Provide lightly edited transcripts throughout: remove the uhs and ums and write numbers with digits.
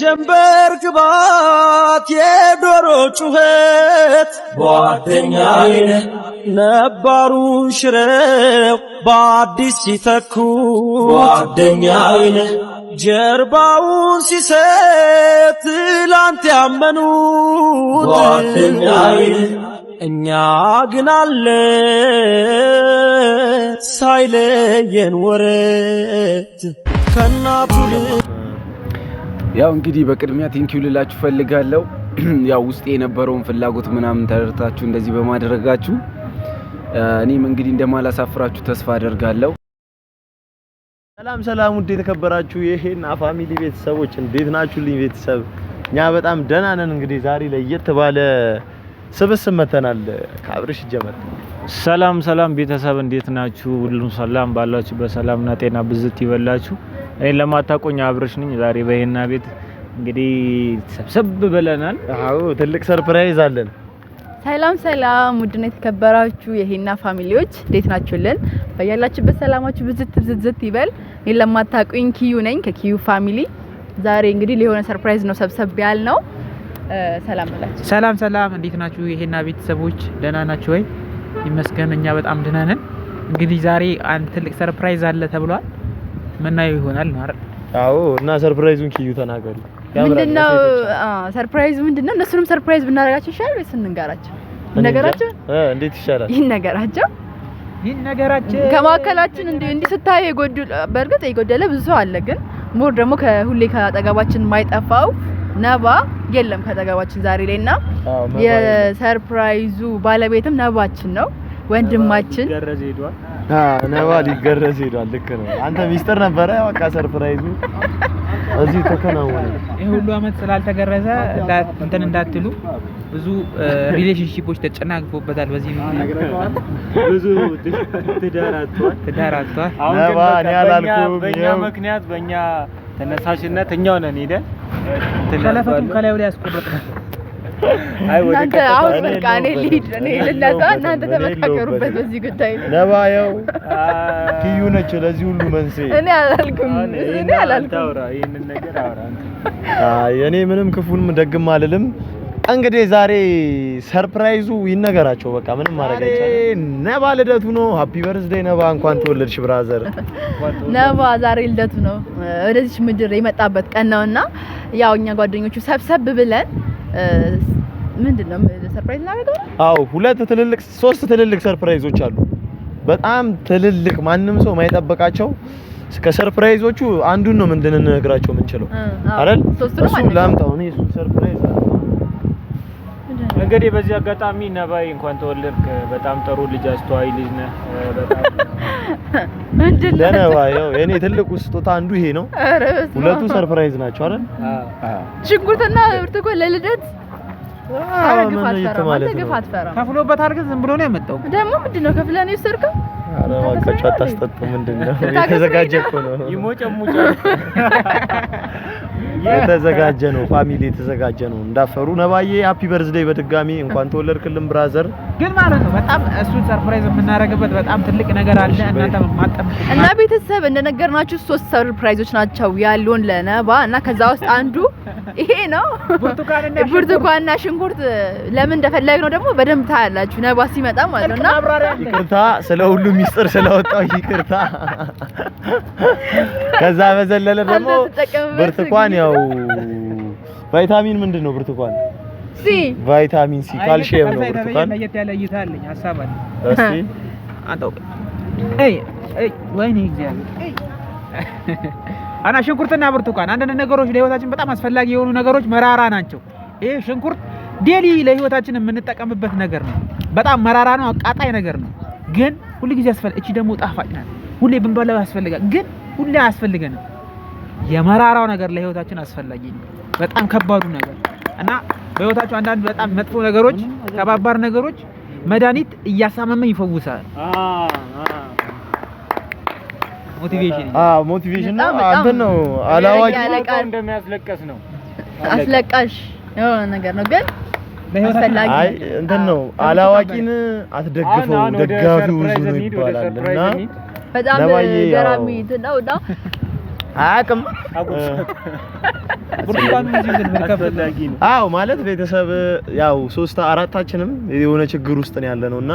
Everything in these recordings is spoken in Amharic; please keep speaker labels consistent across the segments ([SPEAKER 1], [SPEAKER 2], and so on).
[SPEAKER 1] የጀንበር ግባት የዶሮ ጩኸት ጓደኛዬ ነባሩን ሽረው በአዲስ ሲተኩ ጓደኛዬ ጀርባውን ሲሰጥ ትላንት ያመኑት ጓደኛዬ እኛ ግን አለ ሳይለየን ወረት ከናቱ
[SPEAKER 2] ያው እንግዲህ በቅድሚያ ቴንኪው ልላችሁ ፈልጋለሁ። ያው ውስጤ የነበረውን ፍላጎት ምናምን ተረድታችሁ እንደዚህ በማድረጋችሁ እኔም እንግዲህ እንደማላሳፍራችሁ ተስፋ አደርጋለሁ።
[SPEAKER 3] ሰላም ሰላም፣ ውድ የተከበራችሁ የሄና ፋሚሊ ቤተሰቦች እንዴት ናችሁልኝ? ቤተሰብ እኛ በጣም ደህና ነን። እንግዲህ ዛሬ ለየት ባለ ስብስብ መተናል። ካብርሽ ጀመር።
[SPEAKER 4] ሰላም ሰላም ቤተሰብ እንዴት ናችሁ? ሁሉም ሰላም ባላችሁ በሰላምና ጤና ብዝት ይበላችሁ። እኔ ለማታቆኝ አብርሽ ነኝ። ዛሬ በሄና ቤት እንግዲህ ሰብሰብ ብለናል።
[SPEAKER 3] አዎ ትልቅ ሰርፕራይዝ አለን።
[SPEAKER 5] ሰላም ሰላም፣ ውድና የተከበራችሁ የሄና ፋሚሊዎች እንዴት ናችሁልን? በያላችሁበት ሰላማችሁ ብዝት ይበል። እኔ ለማታቆኝ ኪዩ ነኝ ከኪዩ ፋሚሊ። ዛሬ እንግዲህ ለሆነ ሰርፕራይዝ ነው ሰብሰብ ያል ነው። ሰላም ብላችሁ።
[SPEAKER 6] ሰላም ሰላም፣ እንዴት ናችሁ የሄና ቤተሰቦች? ደህና ናችሁ ወይ? ይመስገን እኛ በጣም ደህና ነን። እንግዲህ ዛሬ አንድ ትልቅ ሰርፕራይዝ አለ ተብሏል። ምናየው ይሆናል ነው አይደል?
[SPEAKER 3] አዎ። እና ሰርፕራይዙን ኪዩ ተናገሩ።
[SPEAKER 5] ምንድነው ሰርፕራይዙ? ምንድነው? እነሱንም ሰርፕራይዝ ብናደርጋቸው ይሻላል ወይስ እንንገራቸው? ይነገራቸው?
[SPEAKER 3] እንዴት ይሻላል?
[SPEAKER 5] ይነገራቸው ከማከላችን እንዲህ ስታይ የጎደለ በእርግጥ የጎደለ ብዙ ሰው አለ፣ ግን ሞር ደግሞ ከሁሌ ከአጠገባችን የማይጠፋው ነባ የለም ከአጠገባችን ዛሬ ላይና የሰርፕራይዙ ባለቤትም ነባችን ነው፣ ወንድማችን
[SPEAKER 4] ገረዝ ሄዷል።
[SPEAKER 3] ነባ ሊገረዝ ሄዷል። ልክ ነው። አንተ ሚስጥር ነበረ። በቃ ሰርፕራይዙ እዚህ ተከናወነ።
[SPEAKER 6] ይሄ ሁሉ አመት ስላልተገረዘ እንትን እንዳትሉ ብዙ ሪሌሽንሺፖች ተጨናግፎበታል። በዚህ
[SPEAKER 4] ብዙ ትዳራቷል።
[SPEAKER 3] ነባ እኔ አላልኩም።
[SPEAKER 4] በእኛ ምክንያት በእኛ ተነሳሽነት እኛው ነን ሄደን
[SPEAKER 6] ተለፈቱን ከላዩ ላይ ያስቆረጥነው።
[SPEAKER 5] እናንተ አሁን በቃ እኔ ልሂድ ልነሳ፣ እናንተ ተመካከሩበት በዚህ ጉዳይ።
[SPEAKER 3] ነባ ያው ኪዩ ነች ለዚህ ሁሉ መንስኤ።
[SPEAKER 5] እኔ አላልኩም።
[SPEAKER 4] ይሄንን ነገር አውራ።
[SPEAKER 3] እኔ ምንም ክፉንም ደግም አልልም። እንግዲህ ዛሬ ሰርፕራይዙ ይነገራቸው። በቃ ምንም ማድረግ አይቻልም። ነባ ልደቱ ነው። ሃፒ በርዝዴይ ነባ፣ እንኳን ተወለድሽ ብራዘር።
[SPEAKER 5] ነባ ዛሬ ልደቱ ነው። ወደዚህ ምድር የመጣበት ቀን ነውና ያው እኛ ጓደኞቹ ሰብሰብ ብለን ምንድነው ሰርፕራይዝ እናደርገው?
[SPEAKER 3] አዎ ሶስት ትልልቅ ሰርፕራይዞች አሉ። በጣም ትልልቅ ማንም ሰው ማይጠበቃቸው። ከሰርፕራይዞቹ አንዱን ነው እንድንነግራቸው የምንችለው አይደል? እሱ ላምጣው እኔ እሱ ሰርፕራይዝ
[SPEAKER 4] እንግዲህ በዚህ አጋጣሚ ነባይ እንኳን ተወለድክ። በጣም ጥሩ ልጅ፣ አስተዋይ ልጅ ነህ። በጣም
[SPEAKER 3] ለነባ ያው የኔ ትልቁ ስጦታ አንዱ ይሄ ነው። ሁለቱ ሰርፕራይዝ ናቸው አይደል?
[SPEAKER 5] ሽንኩርትና ብርቱካን ለልደት
[SPEAKER 6] ከፍሎበት አድርገህ ዝም ብሎ ነው ያመጣው።
[SPEAKER 5] ደግሞ ምንድነው ከፍለህ ነው የወሰድከው?
[SPEAKER 3] ኧረ እባካችሁ አታስጠጡ። ምንድነው የተዘጋጀ እኮ ነው።
[SPEAKER 4] ይሞጨሙጫል።
[SPEAKER 3] የተዘጋጀ ነው ፋሚሊ፣ የተዘጋጀ ነው። እንዳፈሩ ነባዬ ሃፒ በርዝዴይ በድጋሚ እንኳን ተወለድክልን ብራዘር።
[SPEAKER 6] ግን ማለት ነው በጣም እሱን ሰርፕራይዝ የምናደርግበት በጣም ትልቅ ነገር አለ። እናንተ ማጠብቁ
[SPEAKER 5] እና ቤተሰብ እንደነገርናችሁ 3 ሰርፕራይዞች ናቸው ያሉን ለነባ እና ከዛ ውስጥ አንዱ ይሄ ነው። ብርቱካንና ሽንኩርት ለምን እንደፈለግነው ደግሞ በደንብ ታያላችሁ ነባ ሲመጣ ማለት ነውና
[SPEAKER 3] ይቅርታ ስለ ሁሉ ሚስጥር ስለወጣው ይቅርታ። ከዛ በዘለለ ደግሞ ብርቱካን ያው ቫይታሚን ምንድነው? ብርቱካን
[SPEAKER 5] ሲ
[SPEAKER 3] ቫይታሚን ሲ ካልሲየም ነው። ብርቱካን
[SPEAKER 6] ለየት ያለ እይታ አለኝ፣ ሐሳብ አለ።
[SPEAKER 3] እስቲ
[SPEAKER 6] አንተው ወይኔ እግዚአብሔር አና ሽንኩርትና ብርቱካን አንዳንድ ነገሮች ለህይወታችን በጣም አስፈላጊ የሆኑ ነገሮች መራራ ናቸው። ይሄ ሽንኩርት ዴሊ ለህይወታችን የምንጠቀምበት ነገር ነው። በጣም መራራ ነው፣ አቃጣይ ነገር ነው፣ ግን ሁሉ ጊዜ ያስፈልጋል። እቺ ደግሞ ጣፋጭ ናት። ሁሌ ብንበላው ያስፈልጋል፣ ግን ሁሌ አያስፈልገንም። የመራራው ነገር ለህይወታችን አስፈላጊ ነው፣ በጣም ከባዱ ነገር እና በህይወታችን አንዳንድ በጣም መጥፎ ነገሮች፣ ከባባር ነገሮች መድኃኒት እያሳመመ ይፈውሳል።
[SPEAKER 3] ሞቲቬሽን ነው። አንተ ነው አላዋቂ
[SPEAKER 4] እንደሚያስለቀስ ነው።
[SPEAKER 5] አስለቃሽ የሆነ ነገር ነው፣ ግን አስፈላጊ
[SPEAKER 3] አይ እንትን ነው። አላዋቂን አትደግፈው፣ ደጋፊው ብዙ ነው ይባላልና
[SPEAKER 5] በጣም ገራሚ ነው። አቅም
[SPEAKER 3] አዎ ማለት ቤተሰብ ያው 3-4ታችንም የሆነ ችግር ውስጥ ነው ያለነውና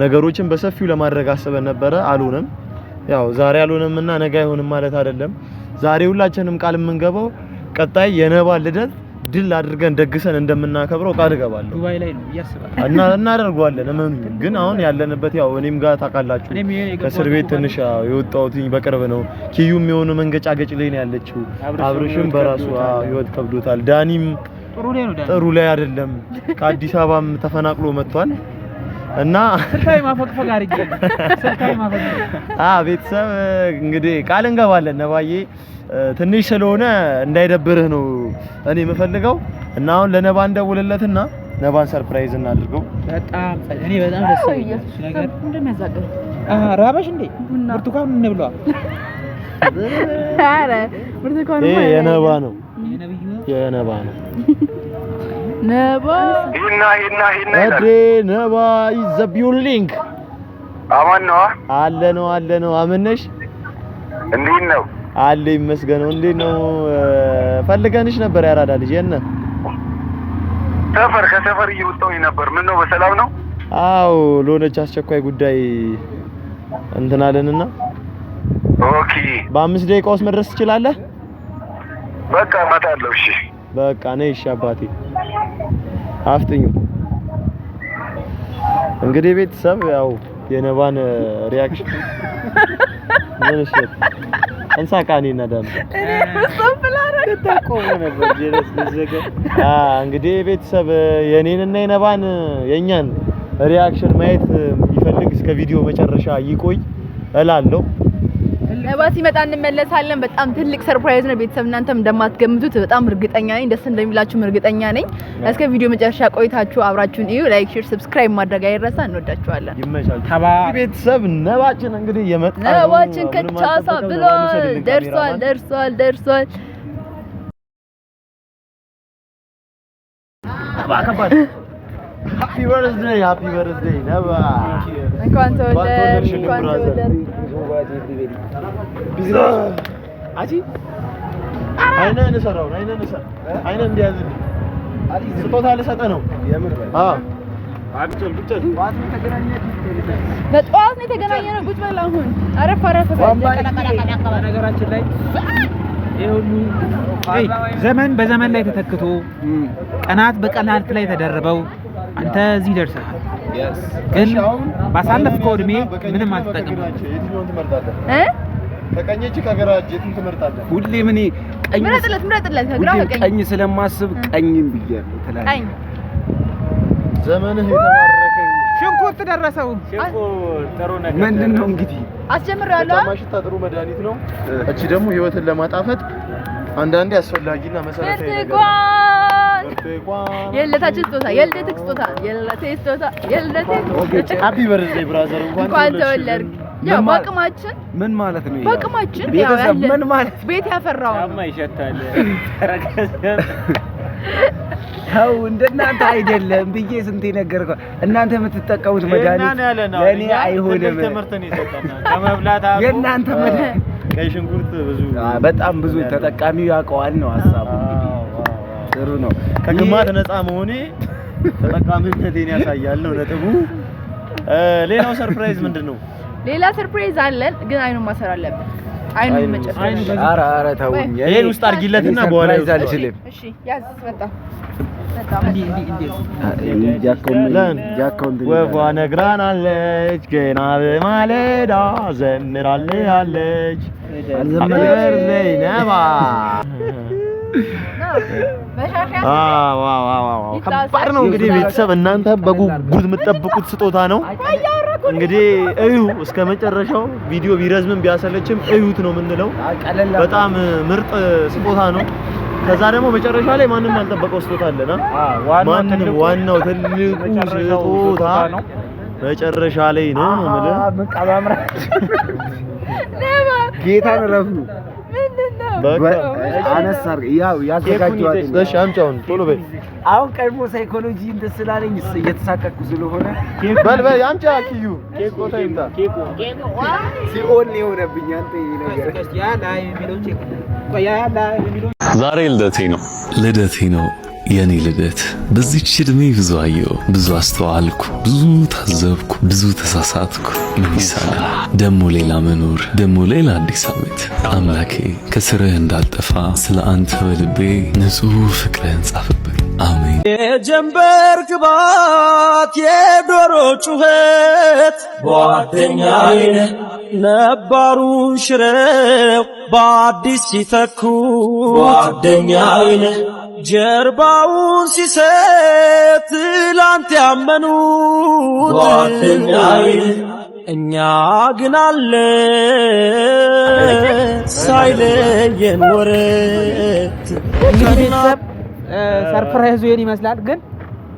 [SPEAKER 3] ነገሮችን በሰፊው ለማድረግ አስበን ነበረ። አልሆነም። ያው ዛሬ አልሆነምና ነገ አይሆንም ማለት አይደለም። ዛሬ ሁላችንም ቃል የምንገባው ቀጣይ የነባን ልደት ድል አድርገን ደግሰን እንደምናከብረው ቃል እገባለሁ።
[SPEAKER 6] ዱባይ ላይ ነው ያስባል
[SPEAKER 3] እና እናደርገዋለን። እመኑኝ። ግን አሁን ያለንበት ያው እኔም ጋር ታውቃላችሁ ከእስር ቤት ትንሽ የወጣሁት በቅርብ ነው። ኪዩም የሆነ መንገጫገጭ ላይ ነው ያለችው። አብርሽም በራሱ ህይወት ከብዶታል። ዳኒም ጥሩ ላይ አይደለም። ከአዲስ አበባም ተፈናቅሎ መጥቷል እና
[SPEAKER 6] ስልካይ ማፈቅፈቅ አድርጌ
[SPEAKER 3] ቤተሰብ እንግዲህ ቃል እንገባለን ነባዬ ትንሽ ስለሆነ እንዳይደብርህ ነው እኔ የምፈልገው እና አሁን ለነባ እንደውልለትና ነባን ሰርፕራይዝ እናድርገው።
[SPEAKER 6] በጣም እኔ በጣም ደስ ይላል እሱ ነገር እንደሚያዛገር ራበሽ እንዴ ብርቱካን እንብሏ።
[SPEAKER 5] አረ ብርቱካን
[SPEAKER 3] ይሄ የነባ ነው የነባ ነው
[SPEAKER 5] ነባ
[SPEAKER 7] ሂና
[SPEAKER 3] እዴ ነባ ይዘቢውሊንግ
[SPEAKER 7] አማን ነው
[SPEAKER 3] አለ ነው አመነሽ
[SPEAKER 7] እንዴት ነው
[SPEAKER 3] አለ ይመስገነው። እንዴት ነው ፈልገንሽ ነበር ያራዳ ልጅ የነ
[SPEAKER 7] ከሰፈር እየወጣሁኝ ነበር። ምን ነው በሰላም ነው?
[SPEAKER 3] አዎ ለሆነች አስቸኳይ ጉዳይ እንትን አለንና
[SPEAKER 7] ኦኬ
[SPEAKER 3] በ5 ደቂቃ ውስጥ መድረስ ትችላለህ?
[SPEAKER 7] በቃ እመጣለሁ። እሺ
[SPEAKER 3] በቃ ነይ። እሺ አባቴ አፍጥኙ። እንግዲህ ቤተሰብ ያው የነባን ሪአክሽን ምን እሺ እንሳቃኒ እናዳም እንግዲህ ቤተሰብ የኔንና የነባን የኛን ሪአክሽን ማየት ይፈልግ እስከ ቪዲዮ መጨረሻ ይቆይ እላለሁ።
[SPEAKER 5] ነባ ሲመጣ እንመለሳለን። በጣም ትልቅ ሰርፕራይዝ ነው ቤተሰብ። እናንተም እንደማትገምቱት በጣም እርግጠኛ ነኝ። ደስ እንደሚላችሁ እርግጠኛ ነኝ። እስከ ቪዲዮ መጨረሻ ቆይታችሁ አብራችሁን እዩ። ላይክ፣ ሼር፣ ሰብስክራይብ ማድረግ አይረሳ። እንወዳችኋለን።
[SPEAKER 3] ይመቻችሁ ቤተሰብ። ነባችን እንግዲህ የመጣ
[SPEAKER 5] ነባችን ከቻሳ ብሏል። ደርሷል።
[SPEAKER 3] ሃፒ በርዝዴይ ነባ።
[SPEAKER 5] እንኳን ተወለድሽ።
[SPEAKER 3] አይነን ሰራው አይነን እንዲያዝልኝ ስጦታ ልሰጥህ ነው።
[SPEAKER 5] በጠዋት ነው የተገናኘነው። ቁጭ በል አሁን አረፍ
[SPEAKER 6] ነገራችን ላይ ይሄ ሁሉ ዘመን በዘመን ላይ ተተክቶ ቀናት በቀናት ላይ ተደርበው አንተ እዚህ ደርሰሃል። ግን ባሳለፍከው እድሜ ምንም አትጠቅም።
[SPEAKER 3] ከቀኝች ከግራ እጅን ትመርጣለህ?
[SPEAKER 2] ሁሌ ምን ቀኝ
[SPEAKER 5] ምረጥለት ከግራ ከቀኝ
[SPEAKER 2] ቀኝ ስለማስብ ቀኝም ብያለሁ ትላለህ።
[SPEAKER 5] ቀኝ
[SPEAKER 3] ዘመንህ የተባረከ
[SPEAKER 6] ሽንኩርት ደረሰው።
[SPEAKER 2] ጥሩ ነገር ምንድነው እንግዲህ
[SPEAKER 5] አስጀምራለሁ።
[SPEAKER 3] ማሽታ ጥሩ መድኃኒት ነው። እቺ ደግሞ ህይወትን ለማጣፈጥ አንዳንዴ አስፈላጊና መሰረታዊ ነገር
[SPEAKER 5] የልደታችን ስጦታ የልደትህ ስጦታ
[SPEAKER 3] ሃፒ በርዝዴይ ብራዘር።
[SPEAKER 5] እንኳን ተወለድክ። ያው በአቅማችን
[SPEAKER 2] ምን ማለት ነው?
[SPEAKER 5] በአቅማችን
[SPEAKER 2] ያው ምን ማለት
[SPEAKER 5] ቤት ያፈራው
[SPEAKER 4] ያማ ይሸታል።
[SPEAKER 2] ታው እንደናንተ አይደለም ብዬ ስንቴ ነገርኩ። እናንተ የምትጠቀሙት መድኃኒት ለኔ አይሆንም። የእናንተ መድኃኒት
[SPEAKER 3] ቀይ ሽንኩርት
[SPEAKER 2] በጣም ብዙ ተጠቃሚው ያውቀዋል ነው ሐሳቡ። ጥሩ ነው።
[SPEAKER 3] ከግማት ነፃ መሆኔ ተጠቃሚነቴን ያሳያል ነው ነጥቡ። ሌላው ሰርፕራይዝ ምንድነው?
[SPEAKER 5] ሌላ ሰርፕራይዝ አለን፣ ግን አይኑን ማሰር አለብን። አይኑን መጨረሻ
[SPEAKER 2] ኧረ ተውኝ።
[SPEAKER 3] ይሄን ውስጥ አድርጊለትና በኋላ
[SPEAKER 2] አልችልም።
[SPEAKER 5] እሺ ያዝ መጣ
[SPEAKER 3] ወፏ ነግራናለች ገና በማለዳ ዘምራለች አልዘመረች ነባ። ከባድ ነው እንግዲህ ቤተሰብ። እናንተ በጉጉት የምትጠብቁት ስጦታ ነው እንግዲህ እዩ እስከ መጨረሻው። ቪዲዮ ቢረዝምም ቢያሰለችም እዩት ነው የምንለው። በጣም ምርጥ ስጦታ ነው። ከዛ ደግሞ መጨረሻ ላይ ማንም ያልጠበቀው ስጦታ አለና ዋናው ትልቁ ስጦታ መጨረሻ ላይ ነው ማለት
[SPEAKER 2] ጌታን ረፉ
[SPEAKER 3] በቃ
[SPEAKER 2] አነሳር ያው ያዘጋጀዋል።
[SPEAKER 3] እሺ አምጫውን ቶሎ በይ።
[SPEAKER 2] አሁን ቀድሞ ሳይኮሎጂ እንትን ስላለኝ እየተሳቀቅኩ ስለሆነ
[SPEAKER 3] በል አምጫ ኪዩ ኬክ ቦታ ይምጣ።
[SPEAKER 2] ሲኦል ነው የሆነብኝ አንተ ይሄ ነገር
[SPEAKER 6] ያ ላይ የሚለው ቼክ
[SPEAKER 8] ዛሬ ልደቴ ነው የኔ ልደት። በዚህች እድሜ ብዙ አየሁ፣ ብዙ አስተዋልኩ፣ ብዙ ታዘብኩ፣ ብዙ ተሳሳትኩ። ምን ይሳናል ደሞ ሌላ መኖር፣ ደሞ ሌላ አዲስ ዓመት። አምላኬ ከስርህ እንዳልጠፋ ስለ አንተ በልቤ ንጹህ ፍቅርህን ጻፍብኝ። አሜን።
[SPEAKER 1] የጀንበር ግባት የዶሮ ጩኸት ጓደኛዬ ነባሩን ሽረው በአዲስ ሲተኩ ጓደኛዬ ጀርባውን ሲሰጥ ትላንት ያመኑት ጓደኛዬ እኛ ግን አለ ሳይለየን ወረት
[SPEAKER 6] ቤተሰብ ሰርፕራይዙ ይሄን ይመስላል። ግን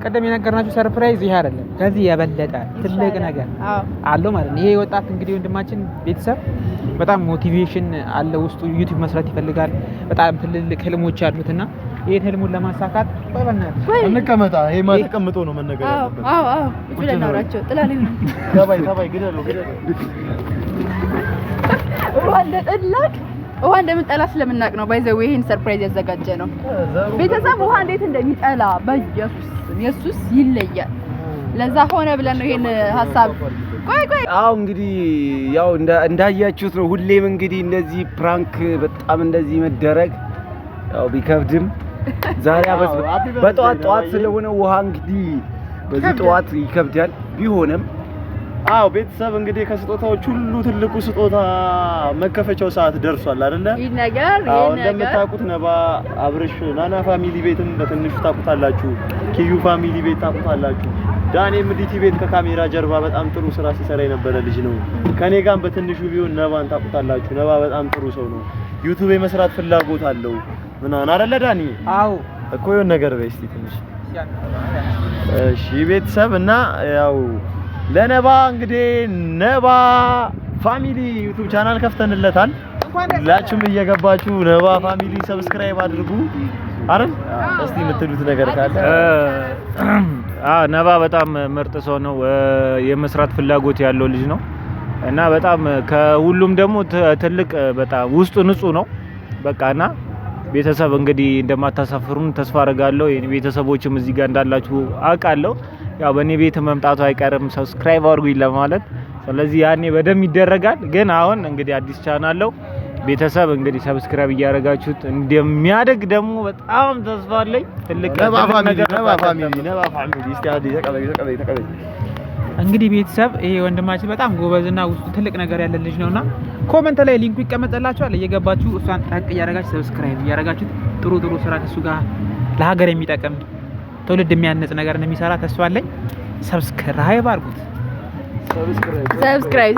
[SPEAKER 6] ቀደም የነገርናችሁ ሰርፕራይዝ ይሄ አይደለም፣ ከዚህ የበለጠ ትልቅ ነገር አለው ማለት ነው። ይሄ ወጣት እንግዲህ ወንድማችን ቤተሰብ በጣም ሞቲቬሽን አለ ውስጡ፣ ዩቲዩብ መስራት ይፈልጋል። በጣም ትልልቅ ህልሞች አሉትና ይሄን ህልሙን ለማሳካት
[SPEAKER 3] እንቀመጣ። ይሄ ማተቀምጦ ነው መነገር ያለበት።
[SPEAKER 5] እዚህ ለናውራቸው ጥላኔ ነው
[SPEAKER 3] ተባይ ግደሉ።
[SPEAKER 5] ውሃ እንደምንጠላ ስለምናቅ ነው ባይዘው ይሄን ሰርፕራይዝ ያዘጋጀ ነው። ቤተሰብ ውሃ እንዴት እንደሚጠላ በኢየሱስ ይለያል። ለዛ ሆነ ብለን ነው ይሄን ሐሳብ
[SPEAKER 2] አው እንግዲህ ያው እንዳያችሁት ነው። ሁሌም እንግዲህ እንደዚህ ፕራንክ በጣም እንደዚህ መደረግ ያው ቢከብድም ዛሬ በጠዋት ስለሆነ ውሃ እንግዲህ በዚህ ጠዋት ይከብዳል። ቢሆንም
[SPEAKER 3] አው ቤተሰብ እንግዲህ ከስጦታዎች ሁሉ ትልቁ ስጦታ መከፈቻው ሰዓት ደርሷል አይደለ?
[SPEAKER 5] ይሄ ነገር
[SPEAKER 3] እንደምታውቁት ነባ አብርሽ ናና ፋሚሊ ቤትም በትንሹ ታውቁታላችሁ፣ ኪዩ ፋሚሊ ቤት ታውቁታላችሁ። ዳኔም ዲቲ ቤት ከካሜራ ጀርባ በጣም ጥሩ ስራ ሲሰራ የነበረ ልጅ ነው። ከኔ ጋርም በትንሹ ቢሆን ነባን ታውቁታላችሁ። ነባ በጣም ጥሩ ሰው ነው። ዩቲዩብ የመስራት ፍላጎት አለው ምናምን አይደለ ዳኒ?
[SPEAKER 6] አው
[SPEAKER 3] እኮ የሆነ ነገር በይ እስቲ ትንሽ። እሺ ቤተሰብ እና ያው ለነባ እንግዲህ ነባ ፋሚሊ ዩቲዩብ ቻናል ከፍተንለታል። ሁላችሁም እየገባችሁ ነባ ፋሚሊ ሰብስክራይብ አድርጉ አይደል? እስቲ የምትሉት ነገር ካለ
[SPEAKER 4] ነባ በጣም ምርጥ ሰው ነው። የመስራት ፍላጎት ያለው ልጅ ነው እና በጣም ከሁሉም ደግሞ ትልቅ በጣም ውስጡ ንጹህ ነው። በቃና ቤተሰብ እንግዲህ እንደማታሳፍሩን ተስፋ አደርጋለሁ። የኔ ቤተሰቦችም እዚህ ጋር እንዳላችሁ አውቃለሁ። ያው በኔ ቤት መምጣቱ አይቀርም ሰብስክራይብ አድርጉኝ ለማለት። ስለዚህ ያኔ በደም ይደረጋል። ግን አሁን እንግዲህ አዲስ ቻናል ነው ቤተሰብ እንግዲህ ሰብስክራይብ እያደረጋችሁት እንደሚያደግ ደግሞ በጣም ተስፋ አለኝ። ትልቅ
[SPEAKER 3] ነባ ፋሚሊ እስቲ አዲ ተቀበይ
[SPEAKER 6] እንግዲህ ቤተሰብ ይሄ ወንድማችን በጣም ጎበዝና ውስጡ ትልቅ ነገር ያለ ልጅ ነውና ኮሜንት ላይ ሊንኩ ይቀመጥላችኋል። እየገባችሁ እሷን ታቅ እያደረጋችሁ ሰብስክራይብ እያደረጋችሁ ጥሩ ስራ ከሱ ጋር ለሀገር የሚጠቅም ትውልድ የሚያነጽ ነገር እንደሚሰራ ተስፋ አለኝ። ሰብስክራይብ አድርጉት።
[SPEAKER 5] ሰብስክራይብ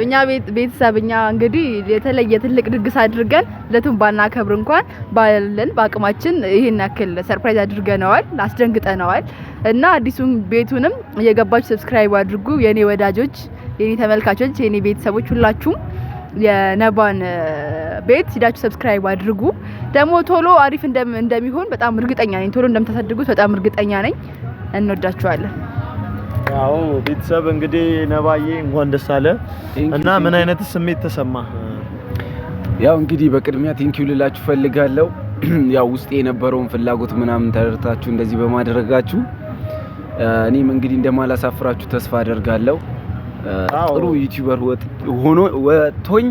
[SPEAKER 5] እኛ ቤተሰብኛ እንግዲህ የተለየ ትልቅ ድግስ አድርገን ለቱን ባናከብር እንኳን ባለን በአቅማችን ይሄን ያክል ሰርፕራይዝ አድርገነዋል፣ አስደንግጠነዋል እና አዲሱን ቤቱንም እየገባችሁ ሰብስክራይብ አድርጉ። የኔ ወዳጆች፣ የኔ ተመልካቾች፣ የኔ ቤተሰቦች ሁላችሁም የነባን ቤት ሂዳችሁ ሰብስክራይብ አድርጉ። ደግሞ ቶሎ አሪፍ እንደሚሆን በጣም እርግጠኛ ነኝ። ቶሎ እንደምታሳድጉት በጣም እርግጠኛ ነኝ። እንወዳችኋለን።
[SPEAKER 3] ያው ቤተሰብ እንግዲህ ነባዬ እንኳን ደስ አለ እና ምን አይነት ስሜት ተሰማ?
[SPEAKER 2] ያው እንግዲህ በቅድሚያ ቴንኪው ልላችሁ ፈልጋለሁ። ያው ውስጤ የነበረውን ፍላጎት ምናምን ተረድታችሁ እንደዚህ በማድረጋችሁ እኔም እንግዲህ እንደማላሳፍራችሁ ተስፋ አደርጋለሁ። ጥሩ ዩቲዩበር ወጥቶኝ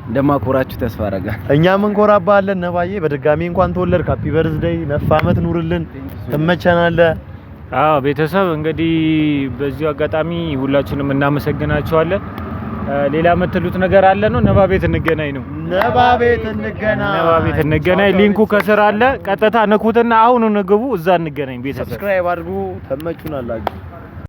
[SPEAKER 2] እንደማኮራችሁ ተስፋ አደርጋለሁ።
[SPEAKER 3] እኛም እንኮራባለን ነባዬ። በድጋሚ እንኳን ተወለድክ። ሃፒ በርዝዴይ፣ ነፍ አመት ኑርልን፣ ትመቸናለህ።
[SPEAKER 4] ቤተሰብ እንግዲህ በዚሁ አጋጣሚ ሁላችሁንም እናመሰግናችኋለን። ሌላ የምትሉት ነገር አለ ነው? ነባ ቤት እንገናኝ ነው።
[SPEAKER 3] ነባ ቤት እንገናኝ።
[SPEAKER 4] ሊንኩ ከስር አለ። ቀጥታ ንኩትና አሁን ንግቡ፣ እዛ እንገናኝ። ቤተሰብ
[SPEAKER 3] ሰብስክራይብ አድርጉ። ተመቹናላችሁ።